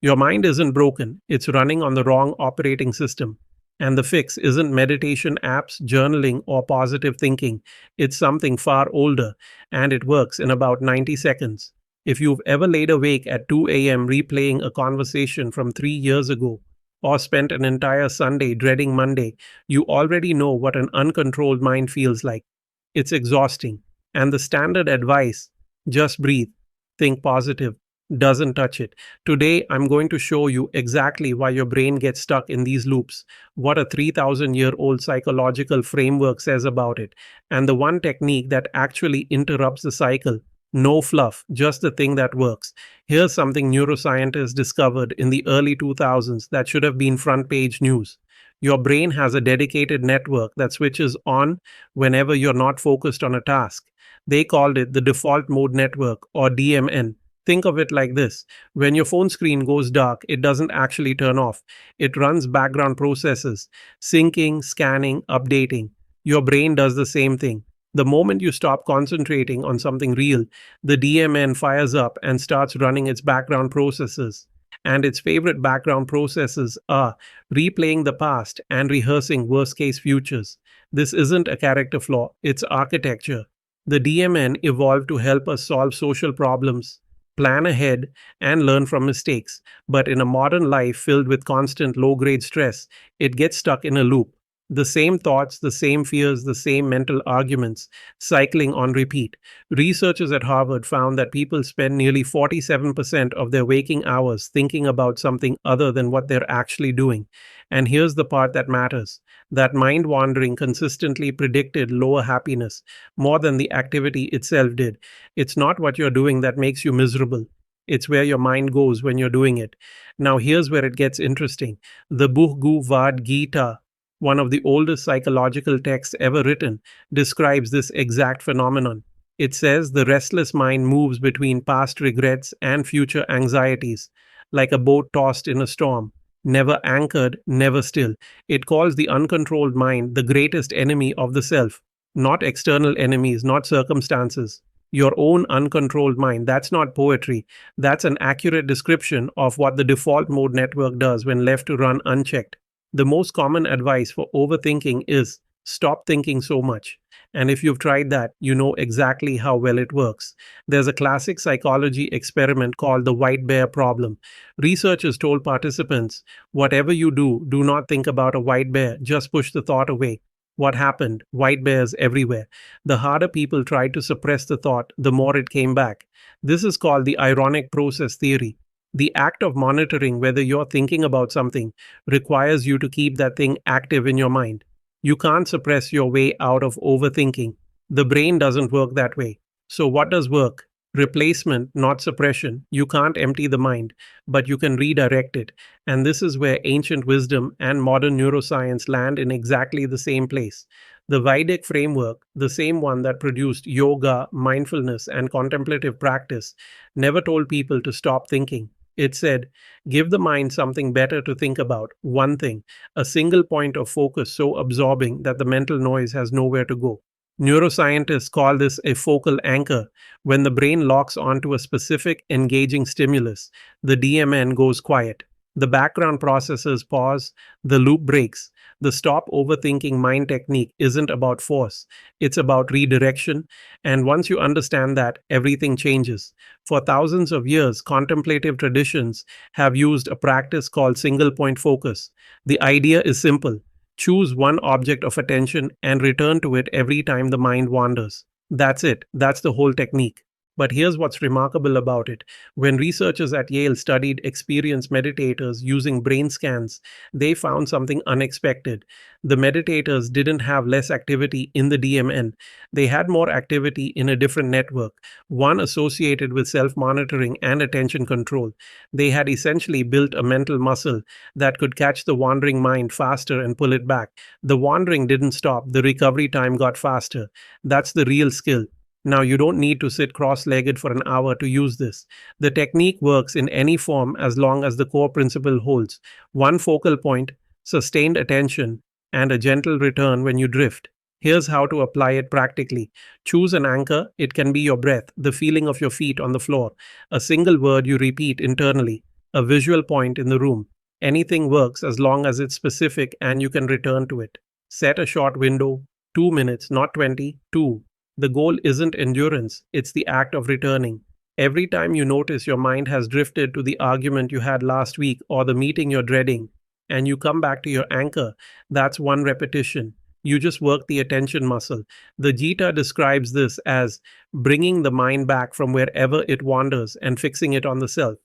Your mind isn't broken, it's running on the wrong operating system. And the fix isn't meditation apps, journaling, or positive thinking. It's something far older, and it works in about 90 seconds. If you've ever laid awake at 2 a.m. replaying a conversation from 3 years ago, or spent an entire Sunday dreading Monday, you already know what an uncontrolled mind feels like. It's exhausting. And the standard advice, just breathe, think positive, doesn't touch it. Today, I'm going to show you exactly why your brain gets stuck in these loops, what a 3,000-year-old psychological framework says about it, and the one technique that actually interrupts the cycle. No fluff, just the thing that works. Here's something neuroscientists discovered in the early 2000s that should have been front page news. Your brain has a dedicated network that switches on whenever you're not focused on a task. They called it the default mode network, or DMN. Think of it like this: when your phone screen goes dark, it doesn't actually turn off. It runs background processes, syncing, scanning, updating. Your brain does the same thing. The moment you stop concentrating on something real, the DMN fires up and starts running its background processes. And its favorite background processes are replaying the past and rehearsing worst case futures. This isn't a character flaw, it's architecture. The DMN evolved to help us solve social problems, plan ahead, and learn from mistakes. But in a modern life filled with constant low grade stress, it gets stuck in a loop. The same thoughts, the same fears, the same mental arguments, cycling on repeat. Researchers at Harvard found that people spend nearly 47% of their waking hours thinking about something other than what they're actually doing. And here's the part that matters: that mind wandering consistently predicted lower happiness more than the activity itself did. It's not what you're doing that makes you miserable. It's where your mind goes when you're doing it. Now, here's where it gets interesting. The Bhagavad Gita, one of the oldest psychological texts ever written, describes this exact phenomenon. It says the restless mind moves between past regrets and future anxieties, like a boat tossed in a storm, never anchored, never still. It calls the uncontrolled mind the greatest enemy of the self, not external enemies, not circumstances. Your own uncontrolled mind. That's not poetry. That's an accurate description of what the default mode network does when left to run unchecked. The most common advice for overthinking is stop thinking so much. And if you've tried that, you know exactly how well it works. There's a classic psychology experiment called the white bear problem. Researchers told participants, whatever you do, do not think about a white bear, just push the thought away. What happened? White bears everywhere. The harder people tried to suppress the thought, the more it came back. This is called the ironic process theory. The act of monitoring whether you're thinking about something requires you to keep that thing active in your mind. You can't suppress your way out of overthinking. The brain doesn't work that way. So, what does work? Replacement, not suppression. You can't empty the mind, but you can redirect it. And this is where ancient wisdom and modern neuroscience land in exactly the same place. The Vedic framework, the same one that produced yoga, mindfulness, and contemplative practice, never told people to stop thinking. It said, give the mind something better to think about, one thing, a single point of focus so absorbing that the mental noise has nowhere to go. Neuroscientists call this a focal anchor. When the brain locks onto a specific, engaging stimulus, the DMN goes quiet. The background processes pause, the loop breaks. The stop overthinking mind technique isn't about force, it's about redirection. And once you understand that, everything changes. For thousands of years, contemplative traditions have used a practice called single point focus. The idea is simple: choose one object of attention and return to it every time the mind wanders. That's it, that's the whole technique. But here's what's remarkable about it. When researchers at Yale studied experienced meditators using brain scans, they found something unexpected. The meditators didn't have less activity in the DMN. They had more activity in a different network, one associated with self-monitoring and attention control. They had essentially built a mental muscle that could catch the wandering mind faster and pull it back. The wandering didn't stop, the recovery time got faster. That's the real skill. Now, you don't need to sit cross-legged for an hour to use this. The technique works in any form as long as the core principle holds: one focal point, sustained attention, and a gentle return when you drift. Here's how to apply it practically. Choose an anchor. It can be your breath, the feeling of your feet on the floor, a single word you repeat internally. a visual point in the room. Anything works as long as it's specific and you can return to it. Set a short window, 2 minutes, not 20, 2. The goal isn't endurance, it's the act of returning. Every time you notice your mind has drifted to the argument you had last week or the meeting you're dreading, and you come back to your anchor, that's one repetition. You just work the attention muscle. The Gita describes this as bringing the mind back from wherever it wanders and fixing it on the self.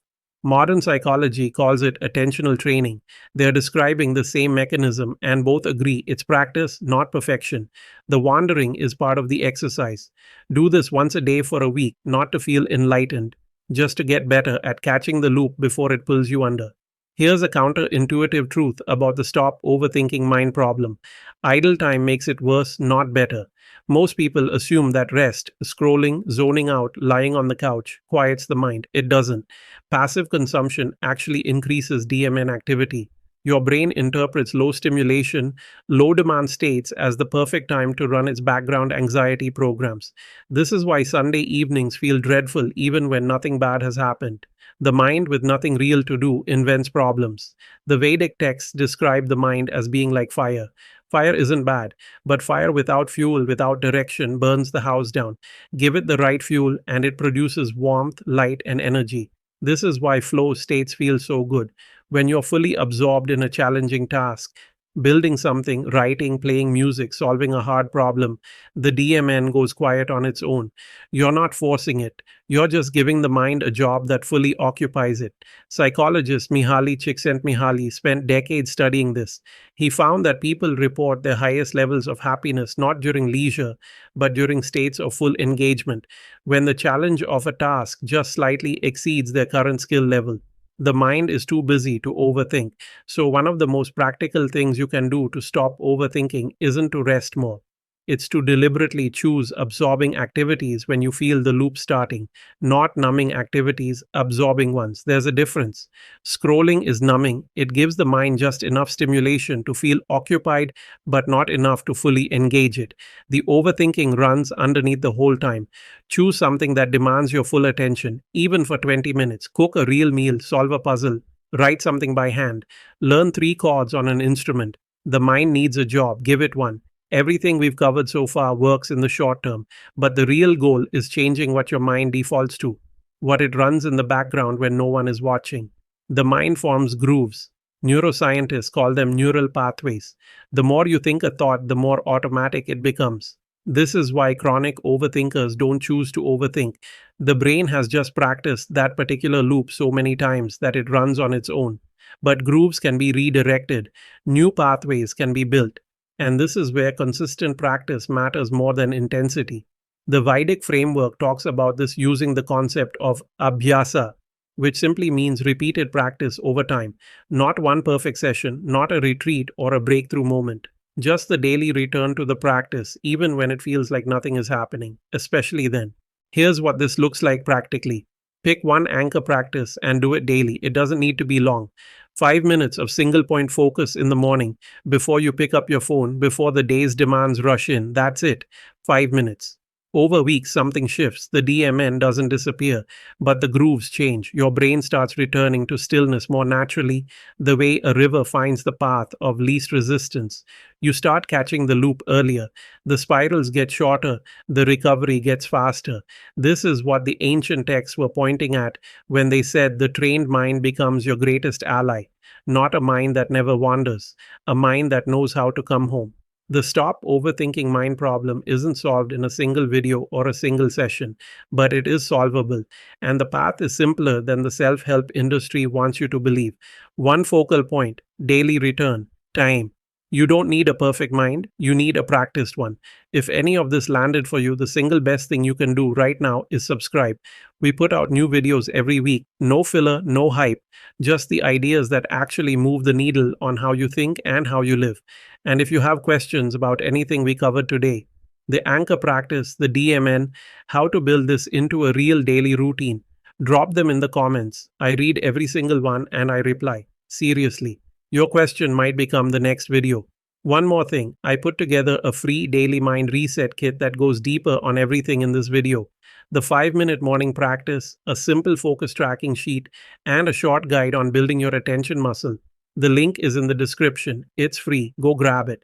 Modern psychology calls it attentional training. They're describing the same mechanism and both agree it's practice, not perfection. The wandering is part of the exercise. Do this once a day for a week, not to feel enlightened, just to get better at catching the loop before it pulls you under. Here's a counterintuitive truth about the stop overthinking mind problem. Idle time makes it worse, not better. Most people assume that rest, scrolling, zoning out, lying on the couch, quiets the mind. It doesn't. Passive consumption actually increases DMN activity. Your brain interprets low stimulation, low demand states as the perfect time to run its background anxiety programs. This is why Sunday evenings feel dreadful even when nothing bad has happened. The mind, with nothing real to do, invents problems. The Vedic texts describe the mind as being like fire. Fire isn't bad, but fire without fuel, without direction, burns the house down. Give it the right fuel, and it produces warmth, light, and energy. This is why flow states feel so good. When you're fully absorbed in a challenging task, building something, writing, playing music, solving a hard problem, the DMN goes quiet on its own. You're not forcing it. You're just giving the mind a job that fully occupies it. Psychologist Mihaly Csikszentmihalyi spent decades studying this. He found that people report their highest levels of happiness not during leisure, but during states of full engagement, when the challenge of a task just slightly exceeds their current skill level. The mind is too busy to overthink. So, one of the most practical things you can do to stop overthinking isn't to rest more. It's to deliberately choose absorbing activities when you feel the loop starting, not numbing activities, absorbing ones. There's a difference. Scrolling is numbing. It gives the mind just enough stimulation to feel occupied, but not enough to fully engage it. The overthinking runs underneath the whole time. Choose something that demands your full attention, even for 20 minutes. Cook a real meal, solve a puzzle, write something by hand, learn 3 chords on an instrument. The mind needs a job, give it one. Everything we've covered so far works in the short term, but the real goal is changing what your mind defaults to, what it runs in the background when no one is watching. The mind forms grooves. Neuroscientists call them neural pathways. The more you think a thought, the more automatic it becomes. This is why chronic overthinkers don't choose to overthink. The brain has just practiced that particular loop so many times that it runs on its own. But grooves can be redirected, new pathways can be built. And this is where consistent practice matters more than intensity. The Vedic framework talks about this using the concept of abhyasa, which simply means repeated practice over time, not one perfect session, not a retreat or a breakthrough moment. Just the daily return to the practice, even when it feels like nothing is happening, especially then. Here's what this looks like practically. Pick one anchor practice and do it daily. It doesn't need to be long. 5 minutes of single point focus in the morning, before you pick up your phone, before the day's demands rush in. That's it. 5 minutes. Over weeks, something shifts. The DMN doesn't disappear, but the grooves change. Your brain starts returning to stillness more naturally, the way a river finds the path of least resistance. You start catching the loop earlier. The spirals get shorter. The recovery gets faster. This is what the ancient texts were pointing at when they said the trained mind becomes your greatest ally. Not a mind that never wanders, a mind that knows how to come home. The stop overthinking mind problem isn't solved in a single video or a single session, but it is solvable, and the path is simpler than the self-help industry wants you to believe. One focal point, daily return, time. You don't need a perfect mind, you need a practiced one. If any of this landed for you, the single best thing you can do right now is subscribe. We put out new videos every week, no filler, no hype, just the ideas that actually move the needle on how you think and how you live. And if you have questions about anything we covered today, the anchor practice, the DMN, how to build this into a real daily routine, drop them in the comments. I read every single one and I reply. Seriously. Your question might become the next video. One more thing, I put together a free daily mind reset kit that goes deeper on everything in this video. the 5-minute morning practice, a simple focus tracking sheet, and a short guide on building your attention muscle. The link is in the description. It's free. Go grab it.